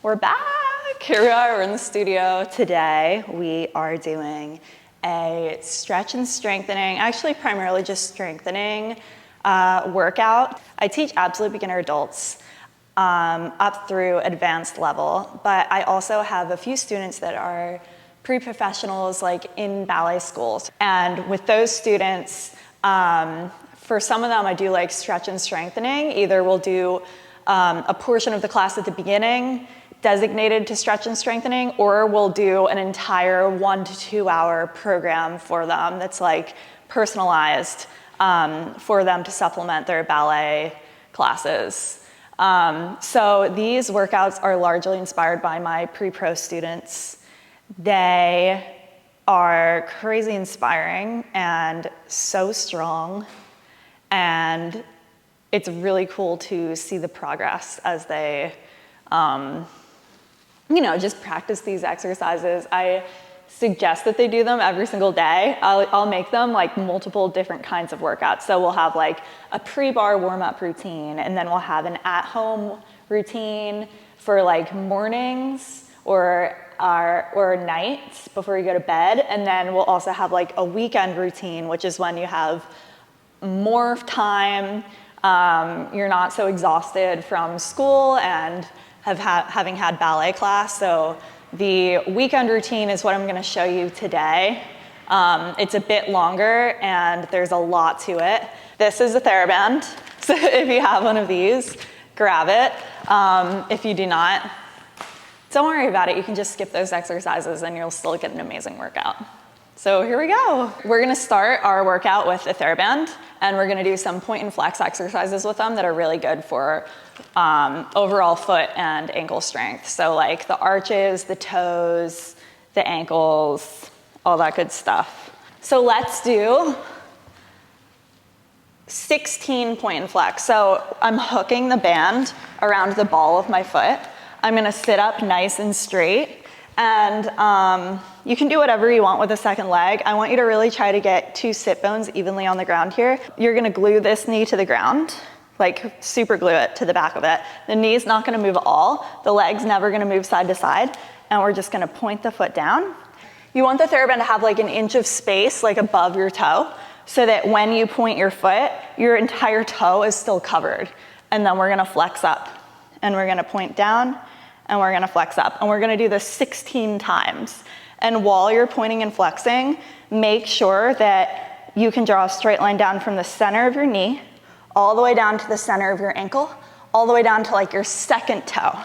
We're back. Here we are, we're in the studio. Today we are doing a stretch and strengthening, actually primarily just strengthening workout. I teach absolute beginner adults up through advanced level, but I also have a few students that are pre-professionals like in ballet schools. And with those students, for some of them I do like stretch and strengthening. Either we'll do a portion of the class at the beginning designated to stretch and strengthening, or we'll do an entire 1 to 2 hour program for them that's like personalized for them to supplement their ballet classes. So these workouts are largely inspired by my pre-pro students. They are crazy inspiring and so strong, and it's really cool to see the progress as they just practice these exercises. I suggest that they do them every single day. I'll make them like multiple different kinds of workouts. So we'll have like a pre-bar warm-up routine, and then we'll have an at-home routine for like mornings or nights before you go to bed. And then we'll also have like a weekend routine, which is when you have more time, you're not so exhausted from school and having had ballet class. So the weekend routine is what I'm gonna show you today. It's a bit longer and there's a lot to it. This is a TheraBand. So if you have one of these, grab it. If you do not, don't worry about it. You can just skip those exercises and you'll still get an amazing workout. So here we go. We're gonna start our workout with a TheraBand, and we're gonna do some point and flex exercises with them that are really good for overall foot and ankle strength. So like the arches, the toes, the ankles, all that good stuff. So let's do 16 point and flex. So I'm hooking the band around the ball of my foot. I'm gonna sit up nice and straight, and you can do whatever you want with the second leg. I want you to really try to get 2 sit bones evenly on the ground here. You're gonna glue this knee to the ground, like super glue it to the back of it. The knee's not gonna move at all. The leg's never gonna move side to side, and we're just gonna point the foot down. You want the TheraBand to have like an inch of space like above your toe, so that when you point your foot, your entire toe is still covered. And then we're gonna flex up, and we're gonna point down, and we're gonna flex up. And we're gonna do this 16 times. And while you're pointing and flexing, make sure that you can draw a straight line down from the center of your knee, all the way down to the center of your ankle, all the way down to like your second toe.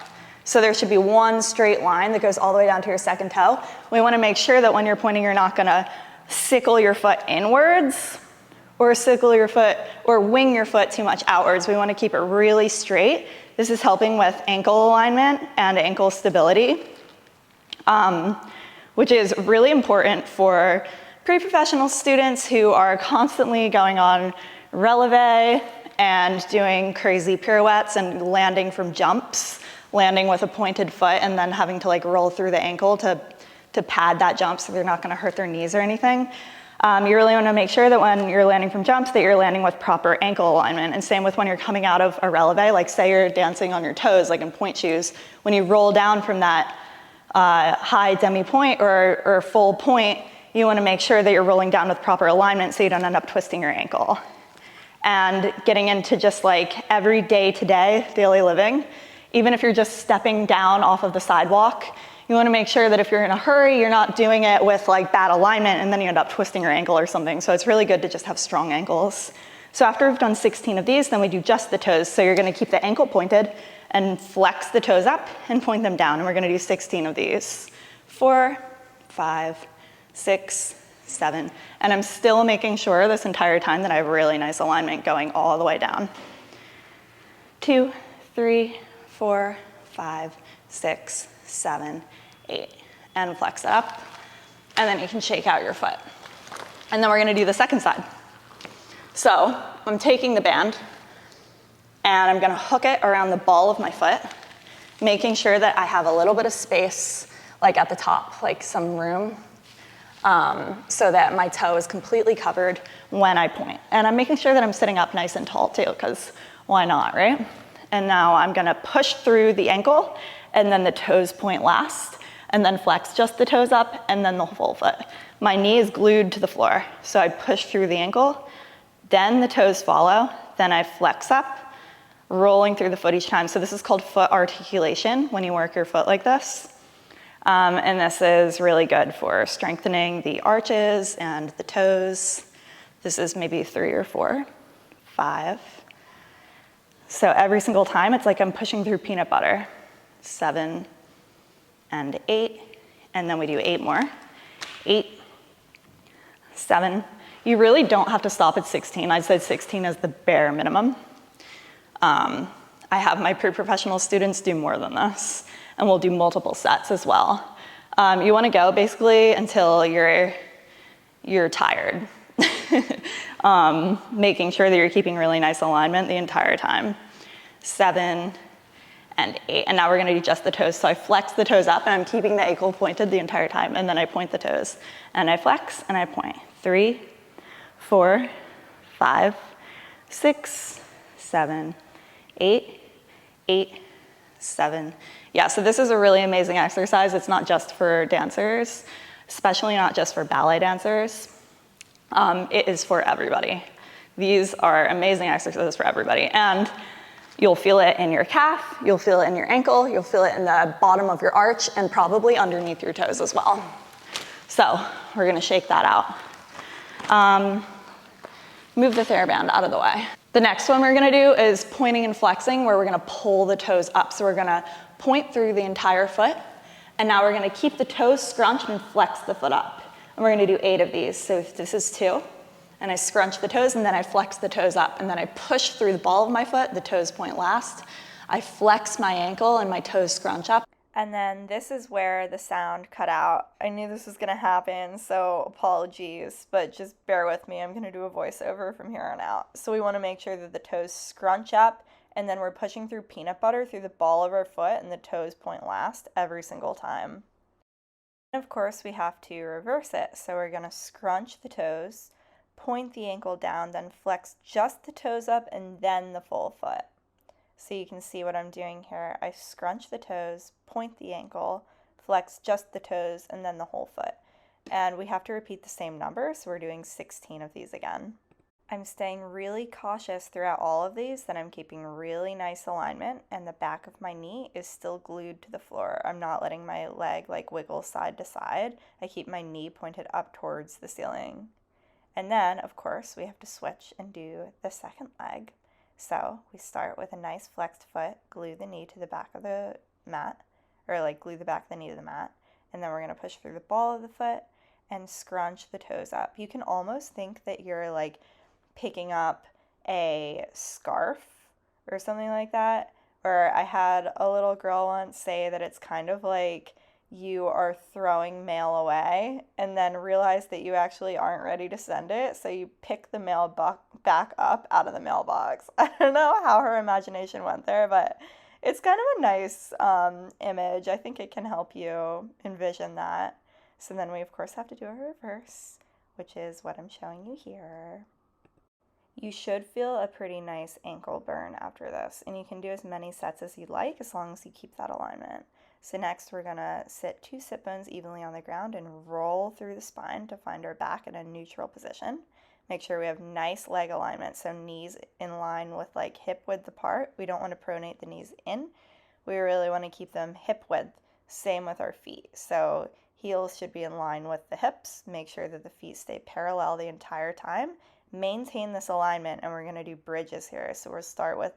So there should be one straight line that goes all the way down to your second toe. We wanna make sure that when you're pointing, you're not gonna sickle your foot inwards or sickle your foot or wing your foot too much outwards. We wanna keep it really straight. This is helping with ankle alignment and ankle stability, which is really important for pre-professional students who are constantly going on releve and doing crazy pirouettes and landing from jumps, landing with a pointed foot and then having to like roll through the ankle to pad that jump so they're not gonna hurt their knees or anything. You really wanna make sure that when you're landing from jumps that you're landing with proper ankle alignment, and same with when you're coming out of a releve, like say you're dancing on your toes like in point shoes. When you roll down from that high demi-point or full point, you wanna make sure that you're rolling down with proper alignment so you don't end up twisting your ankle. And getting into just like every day-to-day daily living, even if you're just stepping down off of the sidewalk, you wanna make sure that if you're in a hurry, you're not doing it with like bad alignment and then you end up twisting your ankle or something. So it's really good to just have strong ankles. So after we've done 16 of these, then we do just the toes. So you're gonna keep the ankle pointed and flex the toes up and point them down. And we're gonna do 16 of these. 4, 5, 6, 7. And I'm still making sure this entire time that I have really nice alignment going all the way down. 2, 3, 4, 5, 6, 7, 8, and flex it up. And then you can shake out your foot. And then we're gonna do the second side. So I'm taking the band and I'm gonna hook it around the ball of my foot, making sure that I have a little bit of space like at the top, like some room, so that my toe is completely covered when I point. And I'm making sure that I'm sitting up nice and tall too, because why not, right? And now I'm gonna push through the ankle and then the toes point last, and then flex just the toes up, and then the full foot. My knee is glued to the floor, so I push through the ankle, then the toes follow, then I flex up, rolling through the foot each time. So this is called foot articulation when you work your foot like this. And this is really good for strengthening the arches and the toes. This is maybe 3 or 4, 5. So every single time, it's like I'm pushing through peanut butter. 7 and 8, and then we do 8 more. 8, 7. You really don't have to stop at 16. I said 16 is the bare minimum. I have my pre-professional students do more than this, and we'll do multiple sets as well. You want to go basically until you're tired, making sure that you're keeping really nice alignment the entire time. 7 and 8, and now we're going to do just the toes. So I flex the toes up, and I'm keeping the ankle pointed the entire time, and then I point the toes, and I flex and I point. 3, 4, 5, 6, 7, 8, 8, 7. Yeah, so this is a really amazing exercise. It's not just for dancers, especially not just for ballet dancers. It is for everybody. These are amazing exercises for everybody. And you'll feel it in your calf, you'll feel it in your ankle, you'll feel it in the bottom of your arch, and probably underneath your toes as well. So we're gonna shake that out. Move the TheraBand out of the way. The next one we're gonna do is pointing and flexing, where we're gonna pull the toes up. So we're gonna point through the entire foot, and now we're gonna keep the toes scrunched and flex the foot up. And we're gonna do 8 of these. So this is 2, and I scrunch the toes, and then I flex the toes up, and then I push through the ball of my foot, the toes point last. I flex my ankle, and my toes scrunch up. And then this is where the sound cut out. I knew this was gonna happen, so apologies, but just bear with me. I'm gonna do a voiceover from here on out. So we wanna make sure that the toes scrunch up, and then we're pushing through peanut butter through the ball of our foot, and the toes point last every single time. And of course, we have to reverse it. So we're gonna scrunch the toes, point the ankle down, then flex just the toes up, and then the full foot. So you can see what I'm doing here. I scrunch the toes, point the ankle, flex just the toes, and then the whole foot. And we have to repeat the same number, so we're doing 16 of these again. I'm staying really cautious throughout all of these, that I'm keeping really nice alignment, and the back of my knee is still glued to the floor. I'm not letting my leg like wiggle side to side. I keep my knee pointed up towards the ceiling. And then, of course, we have to switch and do the second leg. So we start with a nice flexed foot, glue the knee to the back of the mat, or like glue the back of the knee to the mat, and then we're going to push through the ball of the foot and scrunch the toes up. You can almost think that you're like picking up a scarf or something like that. Or I had a little girl once say that it's kind of like you are throwing mail away and then realize that you actually aren't ready to send it, so you pick the mail back up out of the mailbox. I don't know how her imagination went there, but it's kind of a nice image. I think it can help you envision that. So then we of course have to do a reverse, which is what I'm showing you here. You should feel a pretty nice ankle burn after this, and you can do as many sets as you'd like as long as you keep that alignment. So next we're gonna sit 2 sit bones evenly on the ground and roll through the spine to find our back in a neutral position. Make sure we have nice leg alignment, so knees in line with like hip width apart. We don't want to pronate the knees in. We really want to keep them hip width. Same with our feet. So heels should be in line with the hips. Make sure that the feet stay parallel the entire time. Maintain this alignment, and we're gonna do bridges here. So we'll start with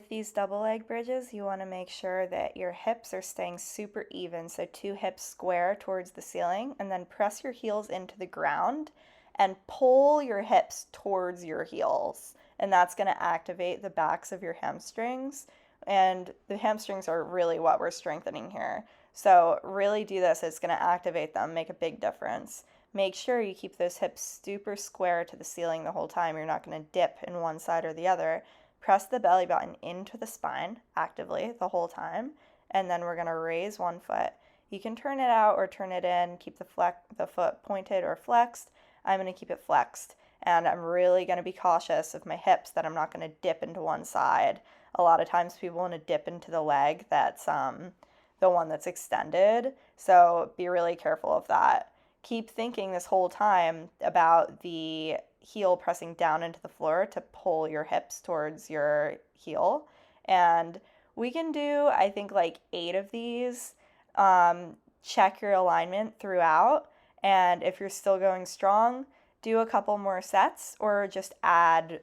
these double leg bridges. You want to make sure that your hips are staying super even, so 2 hips square towards the ceiling, and then press your heels into the ground and pull your hips towards your heels, and that's going to activate the backs of your hamstrings, and the hamstrings are really what we're strengthening here. So really do this. It's going to activate them, make a big difference. Make sure you keep those hips super square to the ceiling the whole time. You're not going to dip in one side or the other. Press the belly button into the spine actively the whole time, and then we're going to raise one foot. You can turn it out or turn it in, keep the foot pointed or flexed. I'm going to keep it flexed, and I'm really going to be cautious of my hips that I'm not going to dip into one side. A lot of times people want to dip into the leg that's the one that's extended. So be really careful of that. Keep thinking this whole time about the heel pressing down into the floor to pull your hips towards your heel. And we can do, I think, like 8 of these. Check your alignment throughout. And if you're still going strong, do a couple more sets or just add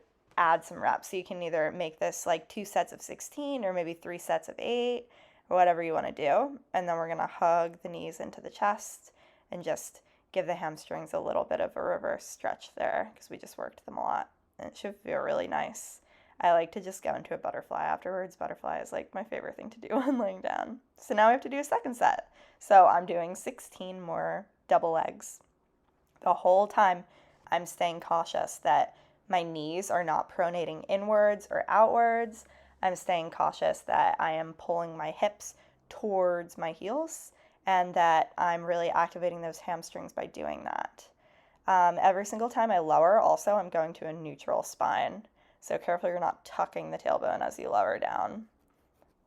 some reps. So you can either make this like 2 sets of 16 or maybe 3 sets of 8 or whatever you want to do. And then we're going to hug the knees into the chest and just give the hamstrings a little bit of a reverse stretch there because we just worked them a lot. And it should feel really nice. I like to just go into a butterfly afterwards. Butterfly is like my favorite thing to do when laying down. So now we have to do a second set. So I'm doing 16 more double legs. The whole time I'm staying cautious that my knees are not pronating inwards or outwards. I'm staying cautious that I am pulling my hips towards my heels and that I'm really activating those hamstrings by doing that. Every single time I lower, also, I'm going to a neutral spine. So careful you're not tucking the tailbone as you lower down.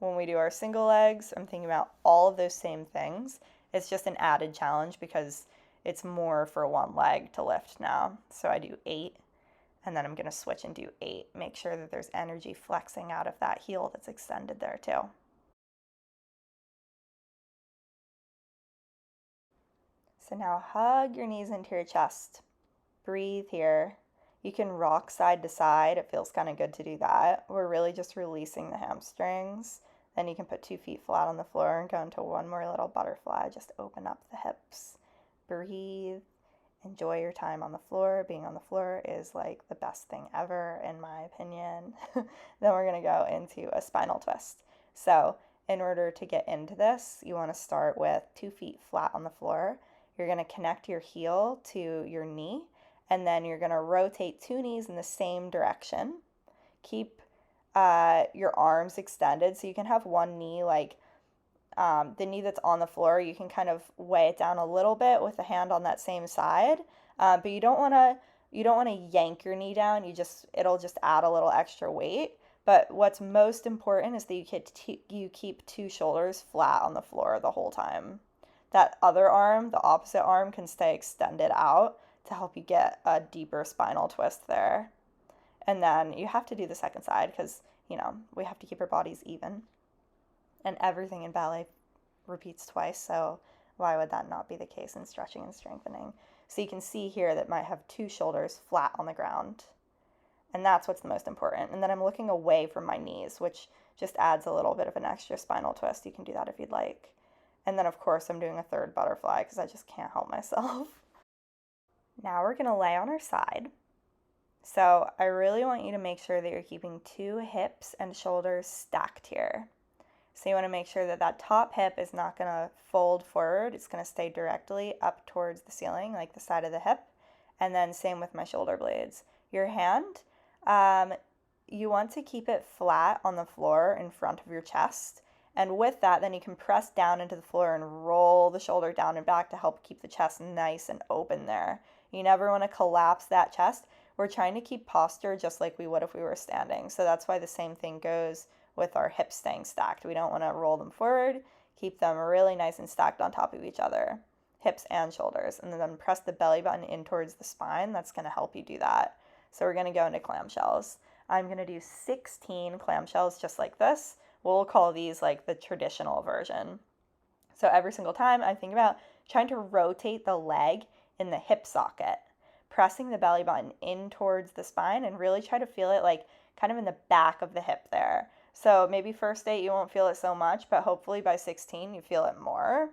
When we do our single legs, I'm thinking about all of those same things. It's just an added challenge because it's more for one leg to lift now. So I do 8, and then I'm going to switch and do 8. Make sure that there's energy flexing out of that heel that's extended there too. So now hug your knees into your chest. Breathe here. You can rock side to side. It feels kind of good to do that. We're really just releasing the hamstrings. Then you can put 2 feet flat on the floor and go into one more little butterfly. Just open up the hips. Breathe. Enjoy your time on the floor. Being on the floor is like the best thing ever, in my opinion. Then we're going to go into a spinal twist. So in order to get into this, you want to start with 2 feet flat on the floor. You're going to connect your heel to your knee, and then you're going to rotate 2 knees in the same direction. Keep your arms extended so you can have one knee, like the knee that's on the floor, you can kind of weigh it down a little bit with the hand on that same side, but you don't want to yank your knee down. It'll just add a little extra weight. But what's most important is that you keep 2 shoulders flat on the floor the whole time. That other arm, the opposite arm, can stay extended out to help you get a deeper spinal twist there. And then you have to do the second side because, we have to keep our bodies even. And everything in ballet repeats twice, so why would that not be the case in stretching and strengthening? So you can see here that might have 2 shoulders flat on the ground. And that's what's the most important. And then I'm looking away from my knees, which just adds a little bit of an extra spinal twist. You can do that if you'd like. And then, of course, I'm doing a third butterfly because I just can't help myself. Now we're going to lay on our side. So I really want you to make sure that you're keeping 2 hips and shoulders stacked here. So you want to make sure that that top hip is not going to fold forward. It's going to stay directly up towards the ceiling, like the side of the hip. And then same with my shoulder blades. Your hand, you want to keep it flat on the floor in front of your chest. And with that, then you can press down into the floor and roll the shoulder down and back to help keep the chest nice and open there. You never want to collapse that chest. We're trying to keep posture just like we would if we were standing. So that's why the same thing goes with our hips staying stacked. We don't want to roll them forward. Keep them really nice and stacked on top of each other, hips and shoulders. And then press the belly button in towards the spine. That's going to help you do that. So we're going to go into clamshells. I'm going to do 16 clamshells just like this. We'll call these like the traditional version. So every single time I think about trying to rotate the leg in the hip socket, pressing the belly button in towards the spine and really try to feel it like kind of in the back of the hip there. So maybe first 8 you won't feel it so much, but hopefully by 16 you feel it more.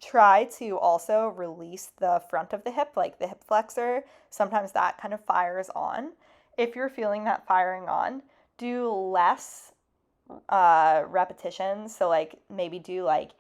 Try to also release the front of the hip, like the hip flexor. Sometimes that kind of fires on. If you're feeling that firing on, do less repetitions. So like maybe do like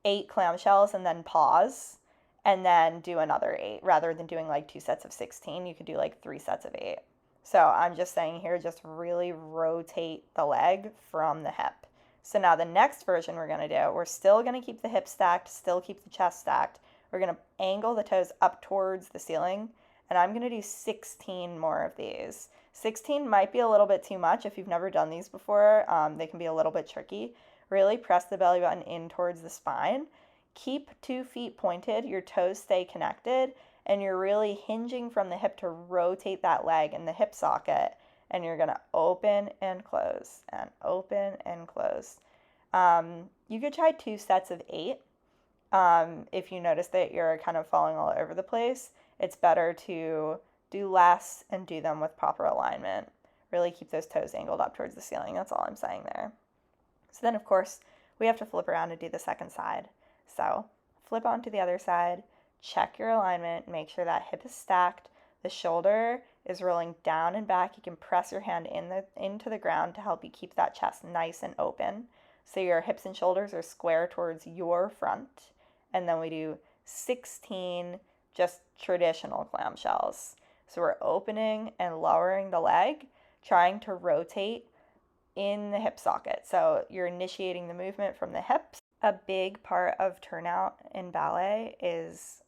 8 clamshells and then pause and then do another 8 rather than doing like 2 sets of 16. You could do like 3 sets of 8. So I'm just saying here, just really rotate the leg from the hip. So now the next version we're going to do, we're still going to keep the hips stacked, still keep the chest stacked. We're going to angle the toes up towards the ceiling, and I'm going to do 16 more of these. 16 might be a little bit too much if you've never done these before. They can be a little bit tricky. Really press the belly button in towards the spine. Keep 2 feet pointed, your toes stay connected, and you're really hinging from the hip to rotate that leg in the hip socket. And you're gonna open and close, and open and close. You could try 2 sets of 8. If you notice that you're kind of falling all over the place, it's better to do less and do them with proper alignment. Really keep those toes angled up towards the ceiling. That's all I'm saying there. So then, of course, we have to flip around and do the second side. So flip onto the other side, check your alignment, make sure that hip is stacked, the shoulder is rolling down and back. You can press your hand into the ground to help you keep that chest nice and open. So your hips and shoulders are square towards your front. And then we do 16 just traditional clamshells. So we're opening and lowering the leg, trying to rotate in the hip socket. So you're initiating the movement from the hips. A big part of turnout in ballet is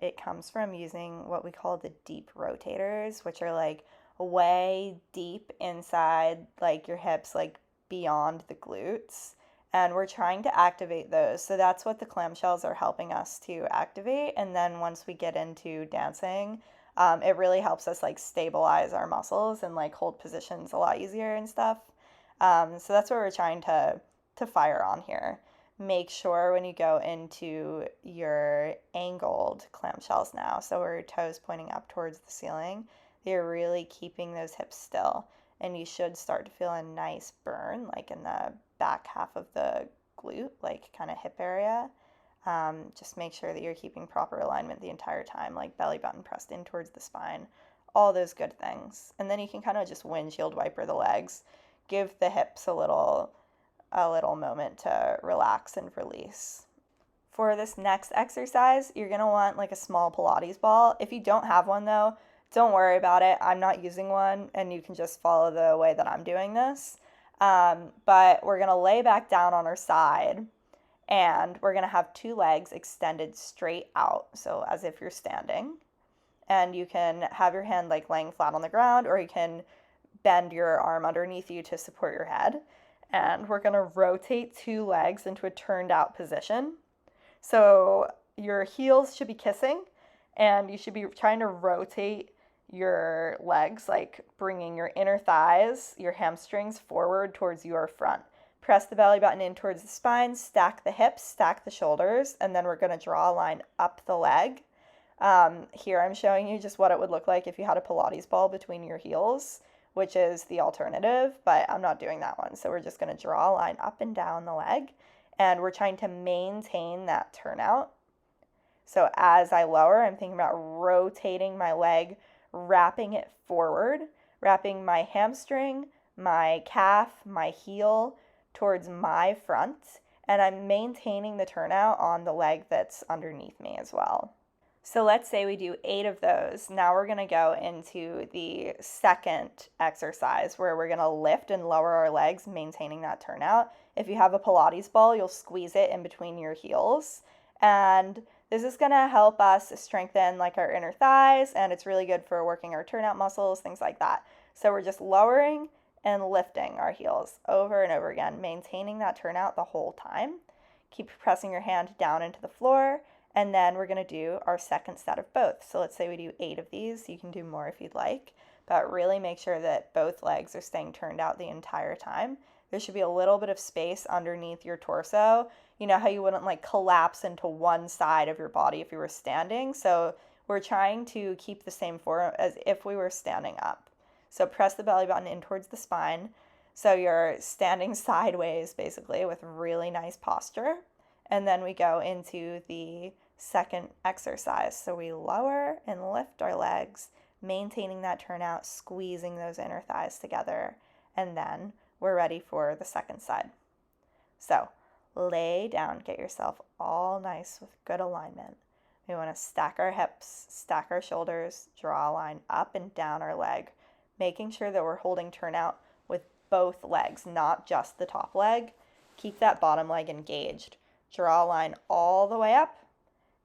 it comes from using what we call the deep rotators, which are like way deep inside like your hips, like beyond the glutes. And we're trying to activate those. So that's what the clamshells are helping us to activate. And then once we get into dancing, it really helps us like stabilize our muscles and like hold positions a lot easier and stuff. So that's what we're trying to fire on here. Make sure when you go into your angled clamshells now, so where your toes pointing up towards the ceiling, you're really keeping those hips still. And you should start to feel a nice burn, like in the back half of the glute, like kind of hip area. Just make sure that you're keeping proper alignment the entire time, like belly button pressed in towards the spine, all those good things. And then you can kind of just windshield wiper the legs, give the hips a little moment to relax and release. For this next exercise, you're gonna want like a small Pilates ball. If you don't have one though, don't worry about it. I'm not using one, and you can just follow the way that I'm doing this. But we're gonna lay back down on our side, and we're gonna have 2 legs extended straight out, so as if you're standing. And you can have your hand like laying flat on the ground, or you can bend your arm underneath you to support your head. And we're gonna rotate 2 legs into a turned out position. So your heels should be kissing, and you should be trying to rotate your legs, like bringing your inner thighs, your hamstrings forward towards your front. Press the belly button in towards the spine, stack the hips, stack the shoulders, and then we're going to draw a line up the leg. Here I'm showing you just what it would look like if you had a Pilates ball between your heels, which is the alternative, but I'm not doing that one. So we're just going to draw a line up and down the leg, and we're trying to maintain that turnout. So as I lower, I'm thinking about rotating my leg, wrapping it forward, wrapping my hamstring, my calf, my heel towards my front, and I'm maintaining the turnout on the leg that's underneath me as well. So let's say we do 8 of those. Now we're gonna go into the second exercise where we're gonna lift and lower our legs, maintaining that turnout. If you have a Pilates ball, you'll squeeze it in between your heels. And this is gonna help us strengthen like our inner thighs, and it's really good for working our turnout muscles, things like that. So we're just lowering and lifting our heels over and over again, maintaining that turnout the whole time. Keep pressing your hand down into the floor, and then we're gonna do our second set of both. So let's say we do 8 of these. You can do more if you'd like, but really make sure that both legs are staying turned out the entire time. There should be a little bit of space underneath your torso. You know how you wouldn't like collapse into one side of your body if you were standing? So we're trying to keep the same form as if we were standing up. So press the belly button in towards the spine. So you're standing sideways basically with really nice posture. And then we go into the second exercise. So we lower and lift our legs, maintaining that turnout, squeezing those inner thighs together, and then we're ready for the second side. So lay down, get yourself all nice with good alignment. We want to stack our hips, stack our shoulders, draw a line up and down our leg, making sure that we're holding turnout with both legs, not just the top leg. Keep that bottom leg engaged. Draw a line all the way up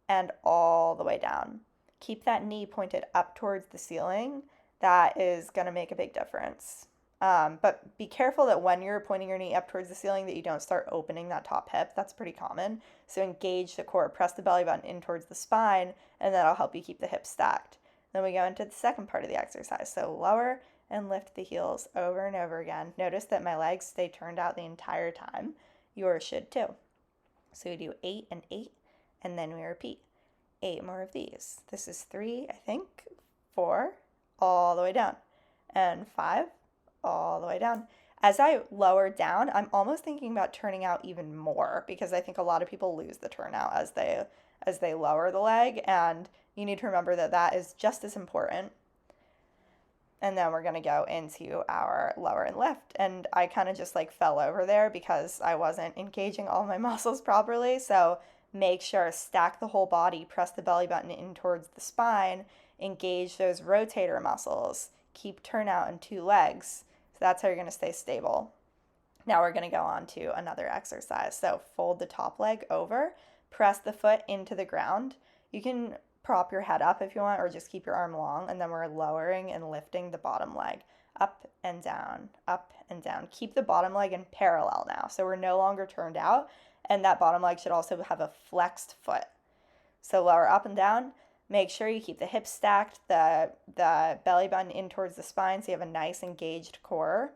and all the way down. Keep that knee pointed up towards the ceiling. That is going to make a big difference. But be careful that when you're pointing your knee up towards the ceiling that you don't start opening that top hip. That's pretty common. So engage the core, press the belly button in towards the spine, and that'll help you keep the hips stacked. Then we go into the second part of the exercise. So lower and lift the heels over and over again. Notice that my legs stay turned out the entire time. Yours should too. So we do 8 and 8, and then we repeat. 8 more of these. This is 3, I think, 4, all the way down, and 5, all the way down. As I lower down, I'm almost thinking about turning out even more, because I think a lot of people lose the turnout as they lower the leg, and you need to remember that that is just as important. And then we're going to go into our lower and lift. And I kind of just like fell over there because I wasn't engaging all my muscles properly. So make sure, stack the whole body, press the belly button in towards the spine, engage those rotator muscles, keep turnout in 2 legs. So that's how you're going to stay stable. Now we're going to go on to another exercise. So fold the top leg over, press the foot into the ground. You can prop your head up if you want, or just keep your arm long, and then we're lowering and lifting the bottom leg up and down, up and down. Keep the bottom leg in parallel now, so we're no longer turned out, and that bottom leg should also have a flexed foot. So lower up and down. Make sure you keep the hips stacked, the belly button in towards the spine, so you have a nice engaged core.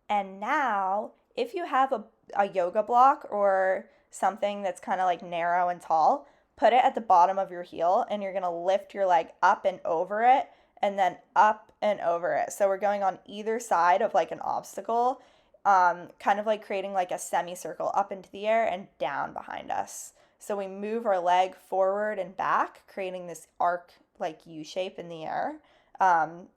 And now, if you have a yoga block or something that's kind of like narrow and tall, put it at the bottom of your heel, and you're going to lift your leg up and over it, and then up and over it. So we're going on either side of like an obstacle, kind of like creating like a semicircle up into the air and down behind us. So we move our leg forward and back, creating this arc like U shape in the air.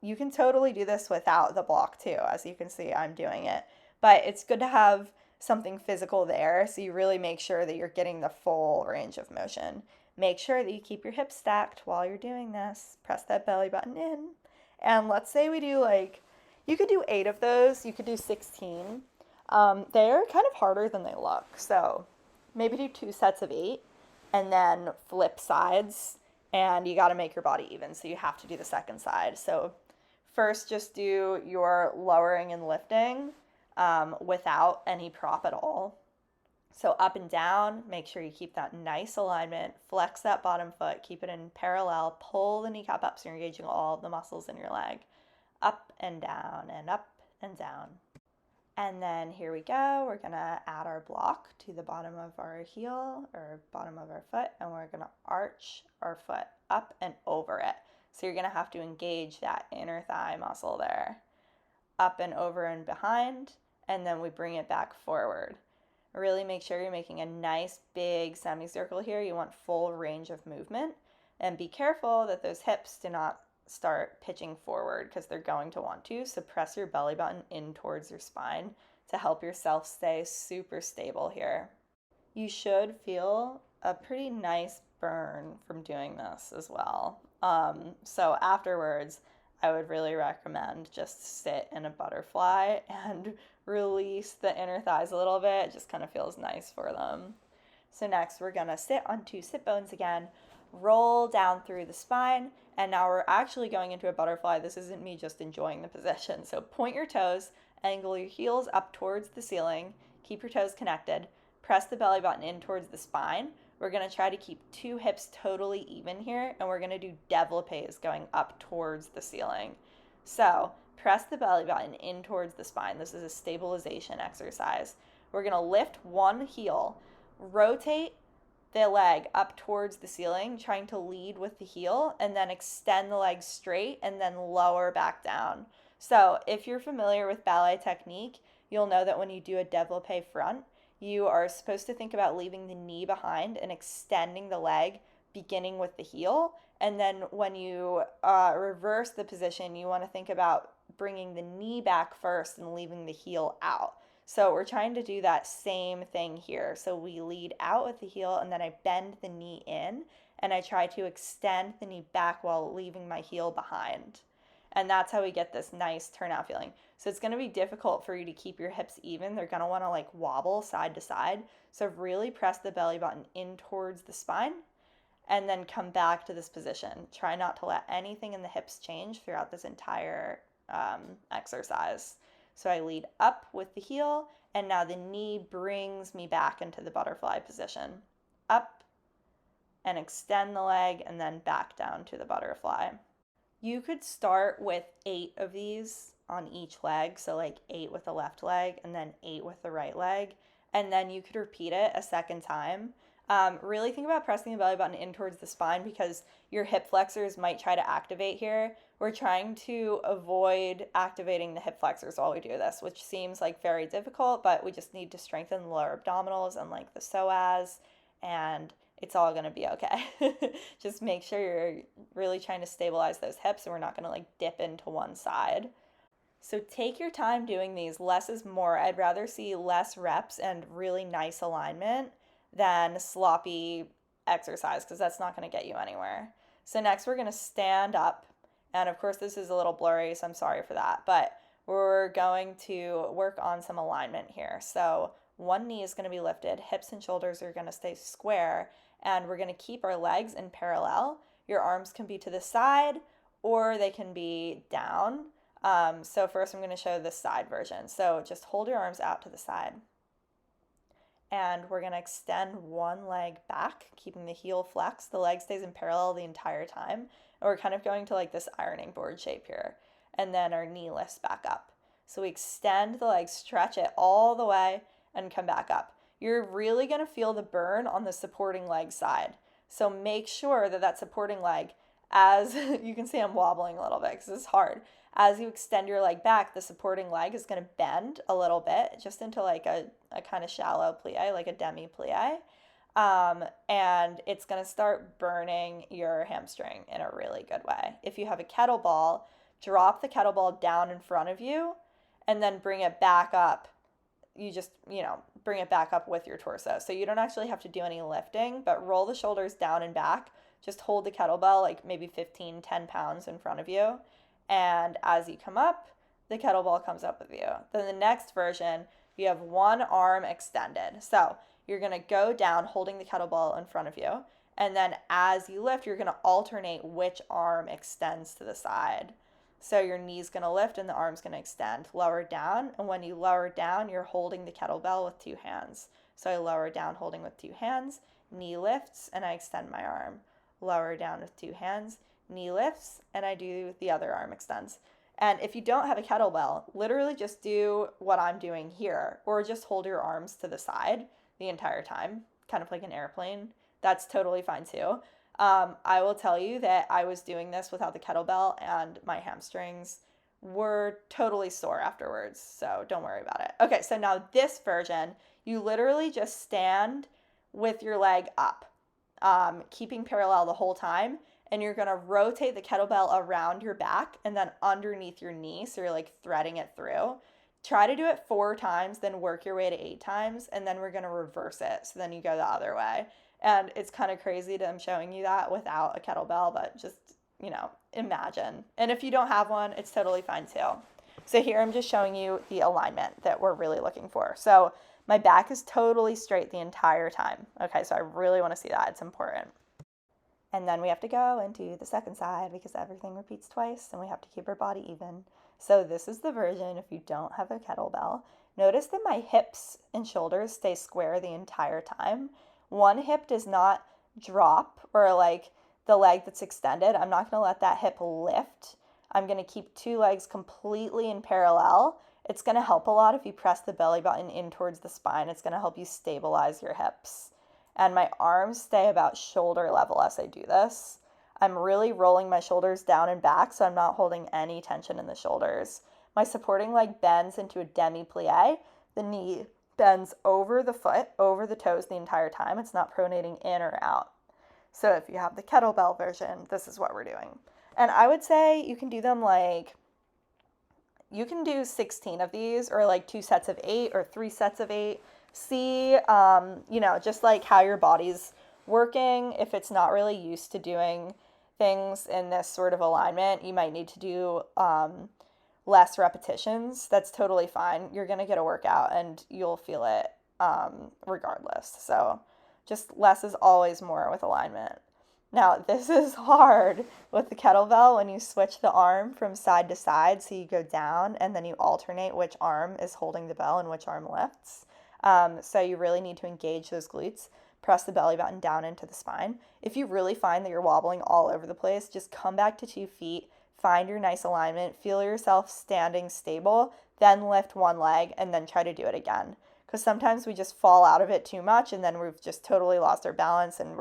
You can totally do this without the block too. As you can see, I'm doing it. But it's good to have something physical there, so you really make sure that you're getting the full range of motion. Make sure that you keep your hips stacked while you're doing this. Press that belly button in. And let's say we do you could do 8 of those, you could do 16. They're kind of harder than they look. So maybe do 2 sets of 8 and then flip sides, and you got to make your body even, so you have to do the second side. So first just do your lowering and lifting without any prop at all. So up and down, make sure you keep that nice alignment, flex that bottom foot, keep it in parallel, pull the kneecap up so you're engaging all of the muscles in your leg. Up and down and up and down. And then here we go, we're gonna add our block to the bottom of our heel or bottom of our foot, and we're gonna arch our foot up and over it. So you're gonna have to engage that inner thigh muscle there. Up and over and behind, and then we bring it back forward. Really make sure you're making a nice big semicircle here. You want full range of movement, and be careful that those hips do not start pitching forward because they're going to want to. So press your belly button in towards your spine to help yourself stay super stable here. You should feel a pretty nice burn from doing this as well. So afterwards, I would really recommend just sit in a butterfly and release the inner thighs a little bit. It just kind of feels nice for them. So next we're gonna sit on 2 sit bones again, roll down through the spine, and now we're actually going into a butterfly. This isn't me just enjoying the position. So point your toes, angle your heels up towards the ceiling, keep your toes connected, press the belly button in towards the spine. We're gonna try to keep 2 hips totally even here, and we're gonna do développés going up towards the ceiling. So press the belly button in towards the spine. This is a stabilization exercise. We're gonna lift one heel, rotate the leg up towards the ceiling, trying to lead with the heel, and then extend the leg straight and then lower back down. So if you're familiar with ballet technique, you'll know that when you do a développé front, you are supposed to think about leaving the knee behind and extending the leg, beginning with the heel. And then when you reverse the position, you want to think about bringing the knee back first and leaving the heel out. So we're trying to do that same thing here. So we lead out with the heel, and then I bend the knee in, and I try to extend the knee back while leaving my heel behind. And that's how we get this nice turnout feeling. So it's going to be difficult for you to keep your hips even. They're going to want to wobble side to side. So really press the belly button in towards the spine and then come back to this position. Try not to let anything in the hips change throughout this entire exercise. So I lead up with the heel, and now the knee brings me back into the butterfly position. Up and extend the leg, and then back down to the butterfly. You could start with 8 of these on each leg, so like 8 with the left leg and then 8 with the right leg, and then you could repeat it a second time. Really think about pressing the belly button in towards the spine because your hip flexors might try to activate here. We're trying to avoid activating the hip flexors while we do this, which seems like very difficult, but we just need to strengthen the lower abdominals and like the psoas, and it's all going to be okay. Just make sure you're really trying to stabilize those hips and we're not going to like dip into one side. So take your time doing these. Less is more. I'd rather see less reps and really nice alignment than sloppy exercise because that's not going to get you anywhere. So next we're going to stand up. And of course this is a little blurry, so I'm sorry for that. But we're going to work on some alignment here. So one knee is going to be lifted. Hips and shoulders are going to stay square. And we're going to keep our legs in parallel. Your arms can be to the side or they can be down. So first I'm going to show the side version. So just hold your arms out to the side. And we're going to extend one leg back, keeping the heel flexed. The leg stays in parallel the entire time. And we're kind of going to like this ironing board shape here. And then our knee lifts back up. So we extend the leg, stretch it all the way, and come back up. You're really going to feel the burn on the supporting leg side. So make sure that that supporting leg, as you can see I'm wobbling a little bit because it's hard. As you extend your leg back, the supporting leg is going to bend a little bit just into like a kind of shallow plie, like a demi plie. And it's going to start burning your hamstring in a really good way. If you have a kettlebell, drop the kettlebell down in front of you and then bring it back up. You just, bring it back up with your torso. So you don't actually have to do any lifting, but roll the shoulders down and back. Just hold the kettlebell like maybe 10 pounds in front of you. And as you come up, the kettlebell comes up with you. Then the next version, you have one arm extended. So you're going to go down holding the kettlebell in front of you. And then as you lift, you're going to alternate which arm extends to the side. So your knee's going to lift and the arm's going to extend. Lower down, and when you lower down, you're holding the kettlebell with 2 hands. So I lower down holding with 2 hands, knee lifts, and I extend my arm. Lower down with 2 hands, knee lifts, and I do the other arm extends. And if you don't have a kettlebell, literally just do what I'm doing here, or just hold your arms to the side the entire time, kind of like an airplane. That's totally fine too. I will tell you that I was doing this without the kettlebell and my hamstrings were totally sore afterwards, so don't worry about it. Okay, so now this version, you literally just stand with your leg up, keeping parallel the whole time, and you're going to rotate the kettlebell around your back and then underneath your knee, so you're like threading it through. Try to do it 4 times, then work your way to 8 times, and then we're going to reverse it, so then you go the other way. And it's kind of crazy that I'm showing you that without a kettlebell, but just, imagine. And if you don't have one, it's totally fine too. So here I'm just showing you the alignment that we're really looking for. So my back is totally straight the entire time. Okay, so I really want to see that. It's important. And then we have to go into the second side because everything repeats twice and we have to keep our body even. So this is the version if you don't have a kettlebell. Notice that my hips and shoulders stay square the entire time. One hip does not drop or like the leg that's extended. I'm not going to let that hip lift. I'm going to keep 2 legs completely in parallel. It's going to help a lot if you press the belly button in towards the spine. It's going to help you stabilize your hips. And my arms stay about shoulder level as I do this. I'm really rolling my shoulders down and back so I'm not holding any tension in the shoulders. My supporting leg bends into a demi-plie. The knee bends over the foot, over the toes the entire time. It's not pronating in or out. So if you have the kettlebell version, this is what we're doing. And I would say you can do them you can do 16 of these or like 2 sets of 8 or 3 sets of 8. See, just like how your body's working. If it's not really used to doing things in this sort of alignment, you might need to do less repetitions. That's totally fine. You're going to get a workout and you'll feel it regardless. So just less is always more with alignment. Now, this is hard with the kettlebell when you switch the arm from side to side. So you go down and then you alternate which arm is holding the bell and which arm lifts. So you really need to engage those glutes. Press the belly button down into the spine. If you really find that you're wobbling all over the place, just come back to 2 feet, find your nice alignment, feel yourself standing stable, then lift one leg and then try to do it again. Because sometimes we just fall out of it too much and then we've just totally lost our balance and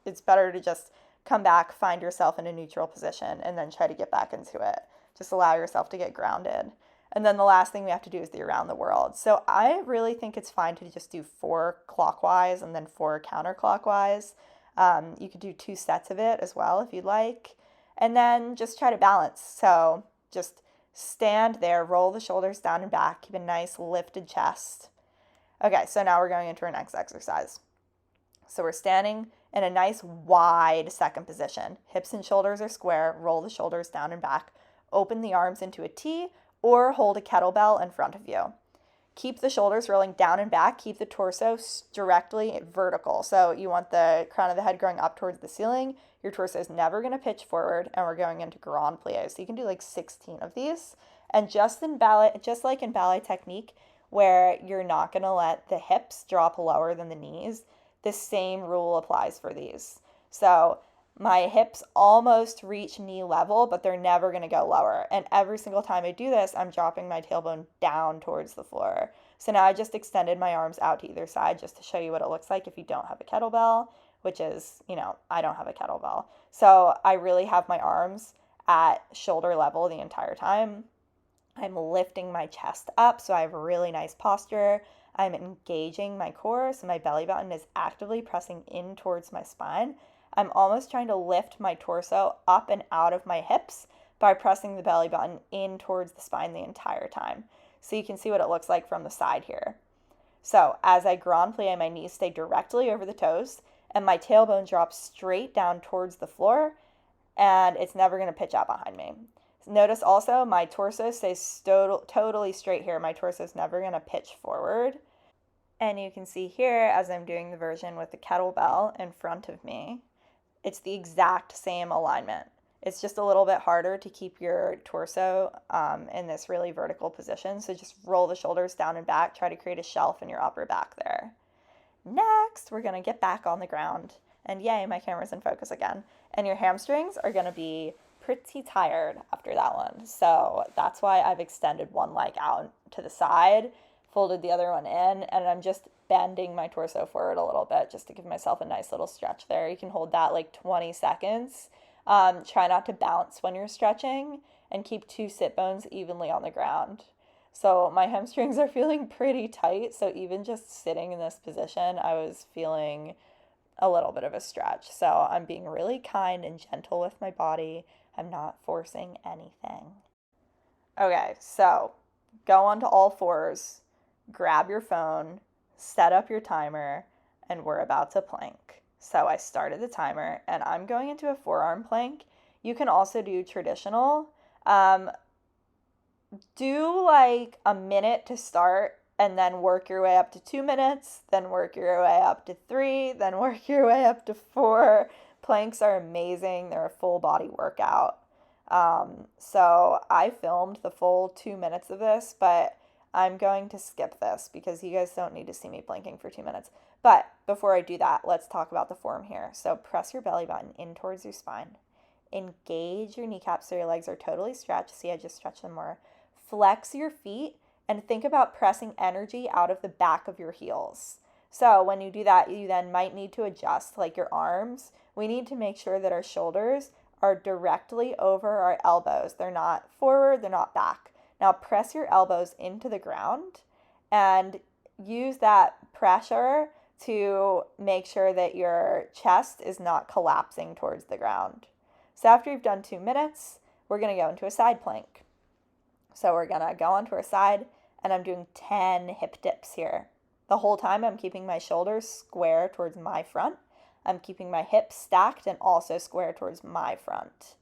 it's better to just come back, find yourself in a neutral position, and then try to get back into it. Just allow yourself to get grounded. And then the last thing we have to do is the around the world. So I really think it's fine to just do 4 clockwise and then 4 counterclockwise. You could do 2 sets of it as well if you'd like. And then just try to balance. So just stand there, roll the shoulders down and back, keep a nice lifted chest. Okay, so now we're going into our next exercise. So we're standing in a nice wide second position. Hips and shoulders are square, roll the shoulders down and back, open the arms into a T, or hold a kettlebell in front of you. Keep the shoulders rolling down and back, keep the torso directly vertical. So you want the crown of the head going up towards the ceiling. Your torso is never going to pitch forward, and we're going into grand plie. So you can do like 16 of these. And just like in ballet technique, where you're not going to let the hips drop lower than the knees, the same rule applies for these. So my hips almost reach knee level, but they're never going to go lower. And every single time I do this, I'm dropping my tailbone down towards the floor. So now I just extended my arms out to either side just to show you what it looks like if you don't have a kettlebell, which is, I don't have a kettlebell. So I really have my arms at shoulder level the entire time. I'm lifting my chest up, so I have a really nice posture. I'm engaging my core, so my belly button is actively pressing in towards my spine. I'm almost trying to lift my torso up and out of my hips by pressing the belly button in towards the spine the entire time. So you can see what it looks like from the side here. So as I grand plie, my knees stay directly over the toes and my tailbone drops straight down towards the floor and it's never going to pitch out behind me. Notice also my torso stays totally straight here. My torso is never going to pitch forward. And you can see here as I'm doing the version with the kettlebell in front of me, it's the exact same alignment. It's just a little bit harder to keep your torso in this really vertical position. So just roll the shoulders down and back. Try to create a shelf in your upper back there. Next, we're going to get back on the ground. And yay, my camera's in focus again. And your hamstrings are going to be pretty tired after that one. So that's why I've extended one leg out to the side, folded the other one in, and I'm just bending my torso forward a little bit just to give myself a nice little stretch there. You can hold that like 20 seconds. Try not to bounce when you're stretching and keep 2 sit bones evenly on the ground. So my hamstrings are feeling pretty tight. So even just sitting in this position, I was feeling a little bit of a stretch. So I'm being really kind and gentle with my body. I'm not forcing anything. Okay, so go onto all fours, grab your phone, set up your timer, and we're about to plank. So I started the timer and I'm going into a forearm plank. You can also do traditional. Do like a minute to start and then work your way up to 2 minutes, then work your way up to 3, then work your way up to 4. Planks are amazing. They're a full body workout. So I filmed the full 2 minutes of this, but I'm going to skip this because you guys don't need to see me planking for 2 minutes. But before I do that, let's talk about the form here. So press your belly button in towards your spine. Engage your kneecaps so your legs are totally stretched. See, I just stretched them more. Flex your feet and think about pressing energy out of the back of your heels. So when you do that, you then might need to adjust like your arms. We need to make sure that our shoulders are directly over our elbows. They're not forward, they're not back. Now press your elbows into the ground and use that pressure to make sure that your chest is not collapsing towards the ground. So after you've done 2 minutes, we're going to go into a side plank. So we're going to go onto our side and I'm doing 10 hip dips here. The whole time I'm keeping my shoulders square towards my front. I'm keeping my hips stacked and also square towards my front.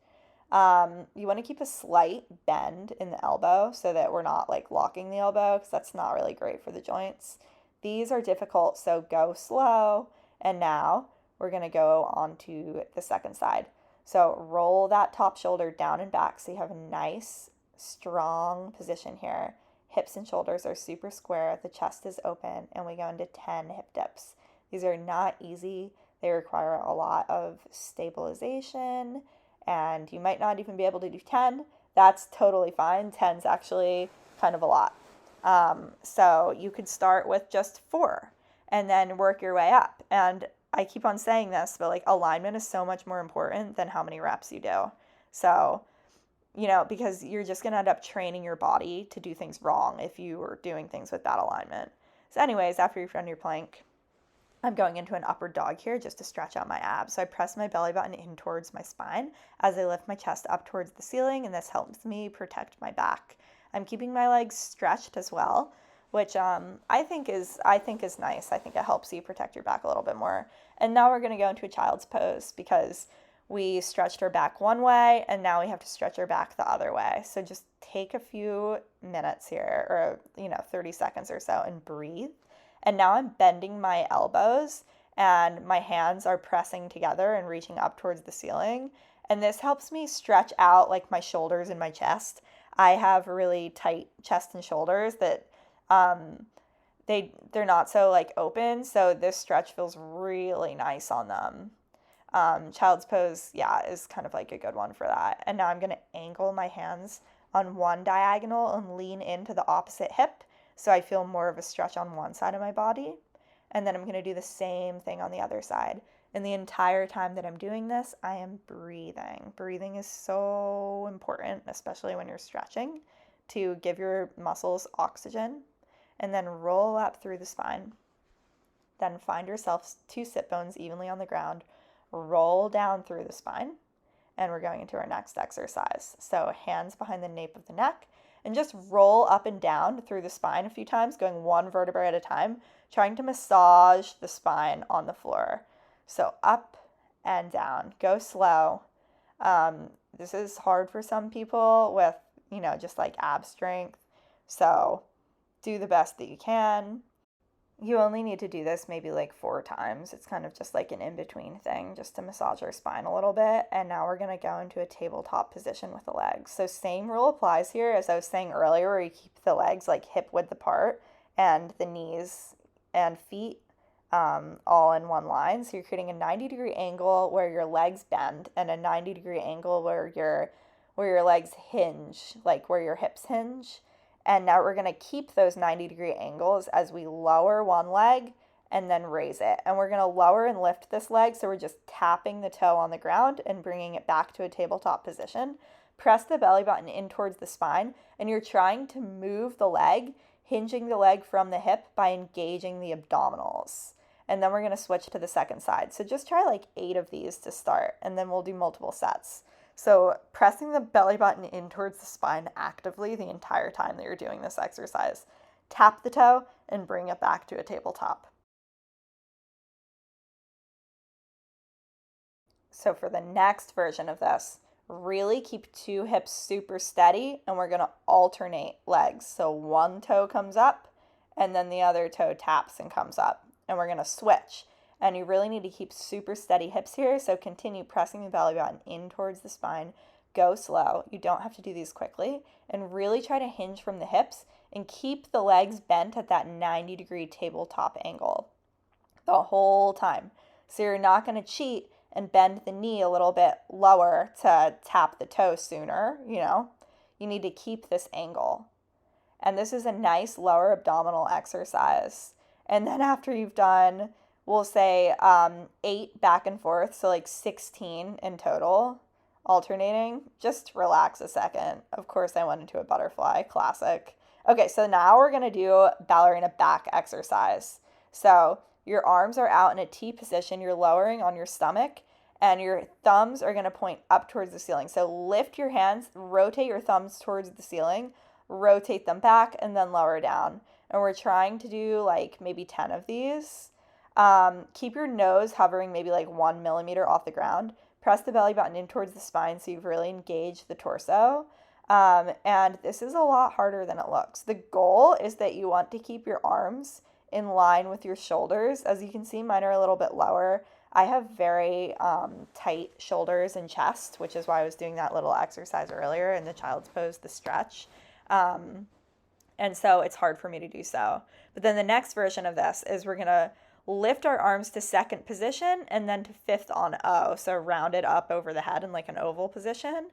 You want to keep a slight bend in the elbow so that we're not like locking the elbow because that's not really great for the joints. These are difficult, so go slow. And now we're going to go on to the second side. So roll that top shoulder down and back so you have a nice, strong position here. Hips and shoulders are super square, the chest is open, and we go into 10 hip dips. These are not easy. They require a lot of stabilization, and you might not even be able to do 10. That's totally fine. 10's actually kind of a lot. So you could start with just 4 and then work your way up. And I keep on saying this, but like alignment is so much more important than how many reps you do. So, because you're just going to end up training your body to do things wrong if you are doing things with bad alignment. So anyways, after you've done your plank, I'm going into an upward dog here just to stretch out my abs. So I press my belly button in towards my spine as I lift my chest up towards the ceiling, and this helps me protect my back. I'm keeping my legs stretched as well, which I think is nice. I think it helps you protect your back a little bit more. And now we're going to go into a child's pose because we stretched our back one way and now we have to stretch our back the other way. So just take a few minutes here, or 30 seconds or so, and breathe. And now I'm bending my elbows and my hands are pressing together and reaching up towards the ceiling. And this helps me stretch out like my shoulders and my chest. I have really tight chest and shoulders that they're not so like open. So this stretch feels really nice on them. Child's pose, is kind of like a good one for that. And now I'm going to angle my hands on one diagonal and lean into the opposite hip. So I feel more of a stretch on one side of my body. And then I'm going to do the same thing on the other side. And the entire time that I'm doing this, I am breathing. Breathing is so important, especially when you're stretching, to give your muscles oxygen. And then roll up through the spine. Then find yourself 2 sit bones evenly on the ground. Roll down through the spine. And we're going into our next exercise. So hands behind the nape of the neck. And just roll up and down through the spine a few times, going one vertebrae at a time, trying to massage the spine on the floor. So up and down. Go slow. This is hard for some people with, just like ab strength. So do the best that you can. You only need to do this maybe like 4 times. It's kind of just like an in-between thing just to massage our spine a little bit. And now we're going to go into a tabletop position with the legs. So same rule applies here as I was saying earlier, where you keep the legs like hip width apart and the knees and feet all in one line. So you're creating a 90-degree angle where your legs bend and a 90-degree angle where your legs hinge, like where your hips hinge. And now we're going to keep those 90-degree angles as we lower one leg and then raise it. And we're going to lower and lift this leg, so we're just tapping the toe on the ground and bringing it back to a tabletop position. Press the belly button in towards the spine, and you're trying to move the leg, hinging the leg from the hip by engaging the abdominals. And then we're going to switch to the second side. So just try like 8 of these to start, and then we'll do multiple sets. So pressing the belly button in towards the spine actively the entire time that you're doing this exercise. Tap the toe and bring it back to a tabletop. So for the next version of this, really keep 2 hips super steady, and we're going to alternate legs. So one toe comes up and then the other toe taps and comes up, and we're going to switch. And you really need to keep super steady hips here, so continue pressing the belly button in towards the spine. Go slow. You don't have to do these quickly. And really try to hinge from the hips and keep the legs bent at that 90-degree tabletop angle the whole time. So you're not going to cheat and bend the knee a little bit lower to tap the toe sooner, You need to keep this angle. And this is a nice lower abdominal exercise. And then after you've done, we'll say 8 back and forth, so like 16 in total, alternating. Just relax a second. Of course, I went into a butterfly, classic. Okay, so now we're going to do ballerina back exercise. So your arms are out in a T position. You're lowering on your stomach, and your thumbs are going to point up towards the ceiling. So lift your hands, rotate your thumbs towards the ceiling, rotate them back, and then lower down. And we're trying to do like maybe 10 of these. Keep your nose hovering maybe like 1 millimeter off the ground. Press the belly button in towards the spine so you've really engaged the torso. And this is a lot harder than it looks. The goal is that you want to keep your arms in line with your shoulders. As you can see, mine are a little bit lower. I have very tight shoulders and chest, which is why I was doing that little exercise earlier in the child's pose, the stretch. And so it's hard for me to do so. But then the next version of this is we're going to lift our arms to second position and then to fifth on O. So round it up over the head in like an oval position.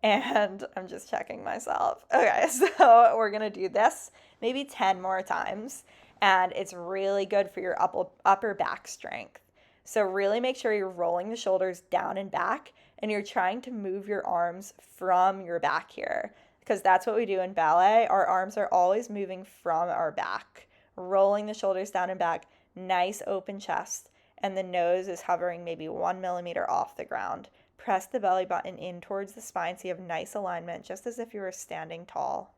And I'm just checking myself. Okay, so we're going to do this maybe 10 more times. And it's really good for your upper back strength. So really make sure you're rolling the shoulders down and back, and you're trying to move your arms from your back here, because that's what we do in ballet. Our arms are always moving from our back, rolling the shoulders down and back, nice open chest, and the nose is hovering maybe 1 millimeter off the ground. Press the belly button in towards the spine so you have nice alignment, just as if you were standing tall.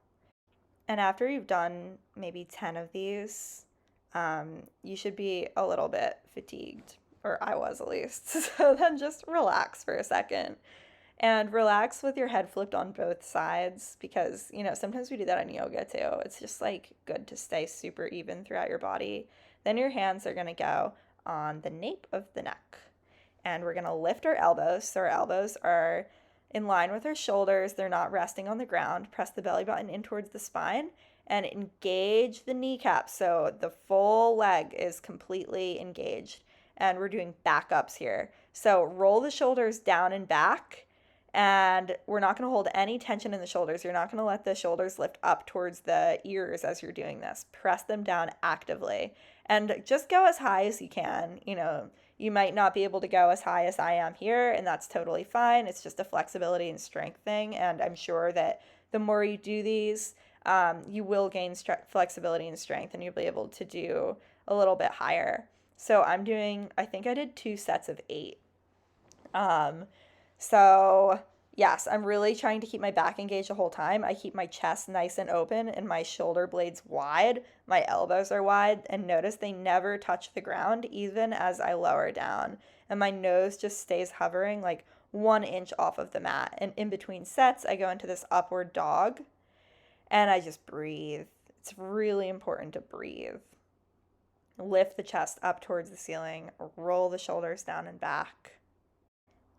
And after you've done maybe 10 of these, you should be a little bit fatigued, or I was at least. So then just relax for a second. And relax with your head flipped on both sides, because, you know, sometimes we do that in yoga too. It's just like good to stay super even throughout your body. Then your hands are going to go on the nape of the neck. And we're going to lift our elbows. So our elbows are in line with our shoulders. They're not resting on the ground. Press the belly button in towards the spine and engage the kneecaps. So the full leg is completely engaged. And we're doing backups here. So roll the shoulders down and back. And we're not going to hold any tension in the shoulders. You're not going to let the shoulders lift up towards the ears as you're doing this. Press them down actively. And just go as high as you can. You know, you might not be able to go as high as I am here, and that's totally fine. It's just a flexibility and strength thing. And I'm sure that the more you do these, you will gain flexibility and strength, and you'll be able to do a little bit higher. So I think I did 2 sets of 8. So yes, I'm really trying to keep my back engaged the whole time. I keep my chest nice and open and my shoulder blades wide. My elbows are wide, and notice they never touch the ground even as I lower down. And my nose just stays hovering like 1 inch off of the mat. And in between sets, I go into this upward dog and I just breathe. It's really important to breathe. Lift the chest up towards the ceiling, roll the shoulders down and back.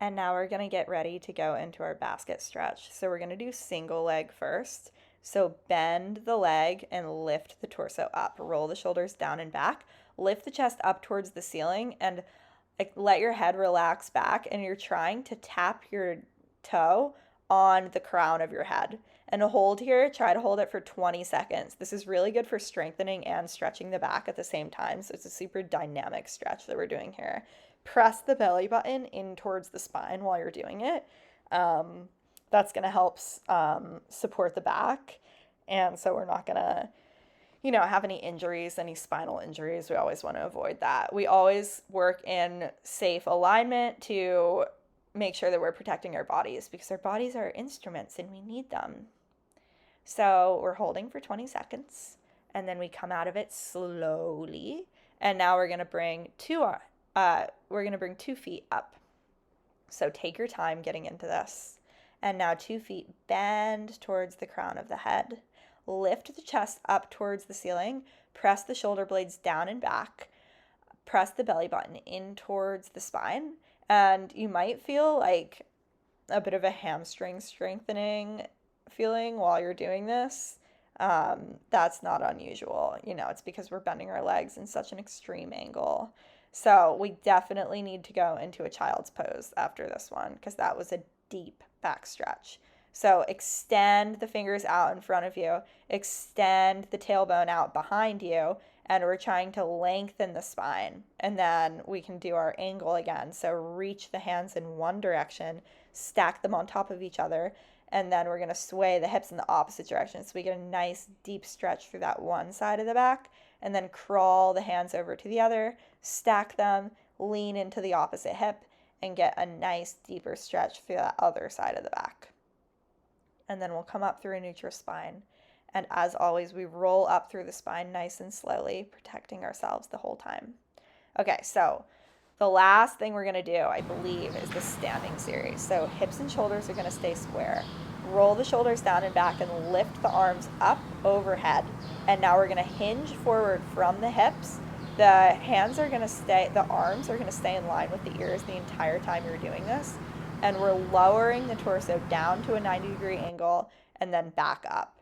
And now we're going to get ready to go into our basket stretch. So we're going to do single leg first. So bend the leg and lift the torso up. Roll the shoulders down and back. Lift the chest up towards the ceiling and let your head relax back. And you're trying to tap your toe on the crown of your head. And hold here, try to hold it for 20 seconds. This is really good for strengthening and stretching the back at the same time. So it's a super dynamic stretch that we're doing here. Press the belly button in towards the spine while you're doing it. That's going to help support the back. And so we're not going to, have any injuries, any spinal injuries. We always want to avoid that. We always work in safe alignment to make sure that we're protecting our bodies, because our bodies are instruments and we need them. So we're holding for 20 seconds and then we come out of it slowly. And now we're going to bring 2 feet up. So take your time getting into this. And now 2 feet bend towards the crown of the head. Lift the chest up towards the ceiling. Press the shoulder blades down and back. Press the belly button in towards the spine. And you might feel like a bit of a hamstring strengthening feeling while you're doing this. That's not unusual. It's because we're bending our legs in such an extreme angle. So we definitely need to go into a child's pose after this one, because that was a deep back stretch. So extend the fingers out in front of you, extend the tailbone out behind you, and we're trying to lengthen the spine. And then we can do our angle again. So reach the hands in one direction, stack them on top of each other, and then we're going to sway the hips in the opposite direction. So we get a nice deep stretch through that one side of the back, and then crawl the hands over to the other, stack them, lean into the opposite hip, and get a nice deeper stretch through that other side of the back. And then we'll come up through a neutral spine. And as always, we roll up through the spine nice and slowly, protecting ourselves the whole time. Okay, so the last thing we're going to do, I believe, is the standing series. So hips and shoulders are going to stay square. Roll the shoulders down and back and lift the arms up overhead. And now we're gonna hinge forward from the hips. The arms are gonna stay in line with the ears the entire time you're doing this. And we're lowering the torso down to a 90-degree angle and then back up.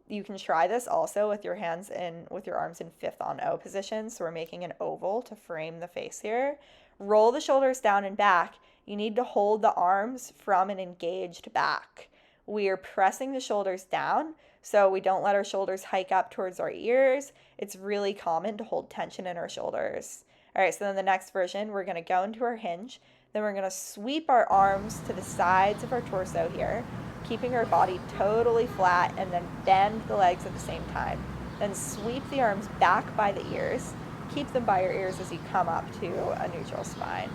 You can try this also with your arms in fifth on O position. So we're making an oval to frame the face here. Roll the shoulders down and back. You need to hold the arms from an engaged back. We are pressing the shoulders down so we don't let our shoulders hike up towards our ears. It's really common to hold tension in our shoulders. All right, so then the next version, we're gonna go into our hinge. Then we're gonna sweep our arms to the sides of our torso here, keeping our body totally flat, and then bend the legs at the same time. Then sweep the arms back by the ears. Keep them by your ears as you come up to a neutral spine.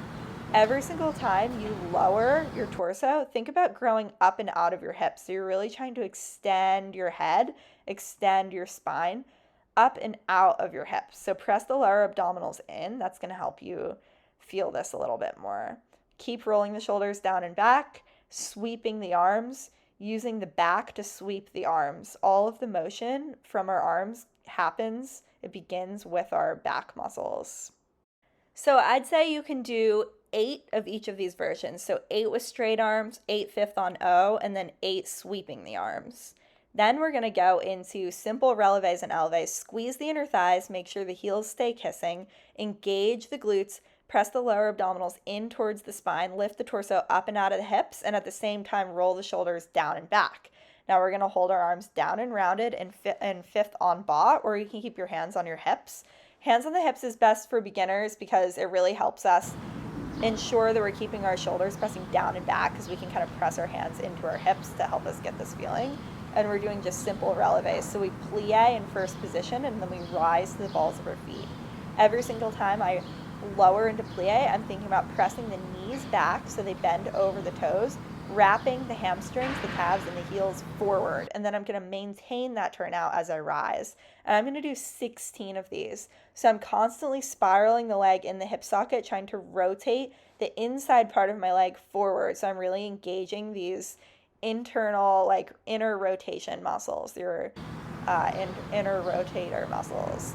Every single time you lower your torso, think about growing up and out of your hips. So you're really trying to extend your head, extend your spine, up and out of your hips. So press the lower abdominals in. That's going to help you feel this a little bit more. Keep rolling the shoulders down and back, sweeping the arms, using the back to sweep the arms. All of the motion from our arms it begins with our back muscles. So I'd say you can do 8 of each of these versions. So 8 with straight arms, 8 fifth on O, and then 8 sweeping the arms. Then we're going to go into simple releves and elevs. Squeeze the inner thighs, make sure the heels stay kissing, engage the glutes, press the lower abdominals in towards the spine, lift the torso up and out of the hips, and at the same time roll the shoulders down and back. Now we're going to hold our arms down and rounded and fifth on ba, or you can keep your hands on your hips. Hands on the hips is best for beginners because it really helps us ensure that we're keeping our shoulders pressing down and back, because we can kind of press our hands into our hips to help us get this feeling. And we're doing just simple releves. So we plie in first position and then we rise to the balls of our feet. Every single time I lower into plie, I'm thinking about pressing the knees back so they bend over the toes, wrapping the hamstrings, the calves, and the heels forward. And then I'm going to maintain that turnout as I rise. And I'm going to do 16 of these. So I'm constantly spiraling the leg in the hip socket, trying to rotate the inside part of my leg forward. So I'm really engaging these internal, inner rotation muscles, your inner rotator muscles.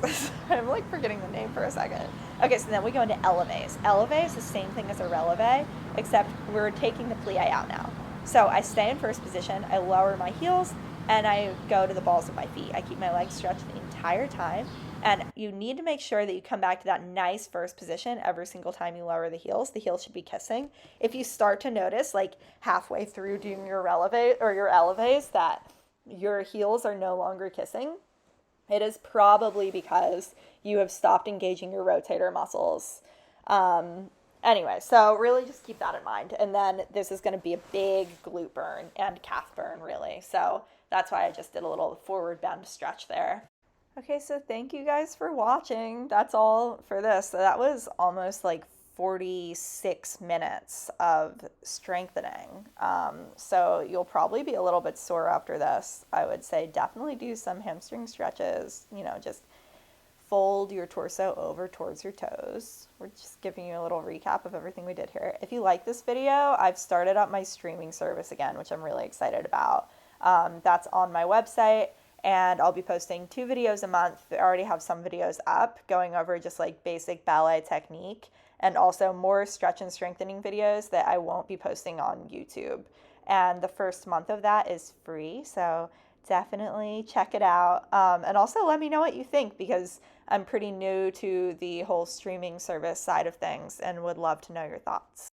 I'm forgetting the name for a second. Okay, so then we go into elevs. Elevs is the same thing as a releve, except we're taking the plie out now. So I stay in first position, I lower my heels, and I go to the balls of my feet. I keep my legs stretched the entire time, and you need to make sure that you come back to that nice first position every single time you lower the heels. The heels should be kissing. If you start to notice, halfway through doing your releve or your elevs, that your heels are no longer kissing, it is probably because you have stopped engaging your rotator muscles. Anyway, so really just keep that in mind. And then this is going to be a big glute burn and calf burn, really. So that's why I just did a little forward bend stretch there. Okay, so thank you guys for watching. That's all for this. So that was almost 46 minutes of strengthening. So you'll probably be a little bit sore after this. I would say definitely do some hamstring stretches, just fold your torso over towards your toes. We're just giving you a little recap of everything we did here. If you like this video, I've started up my streaming service again, which I'm really excited about. That's on my website, and I'll be posting 2 videos a month. I already have some videos up going over just basic ballet technique, and also more stretch and strengthening videos that I won't be posting on YouTube. And the first month of that is free, so definitely check it out. And also let me know what you think, because I'm pretty new to the whole streaming service side of things and would love to know your thoughts.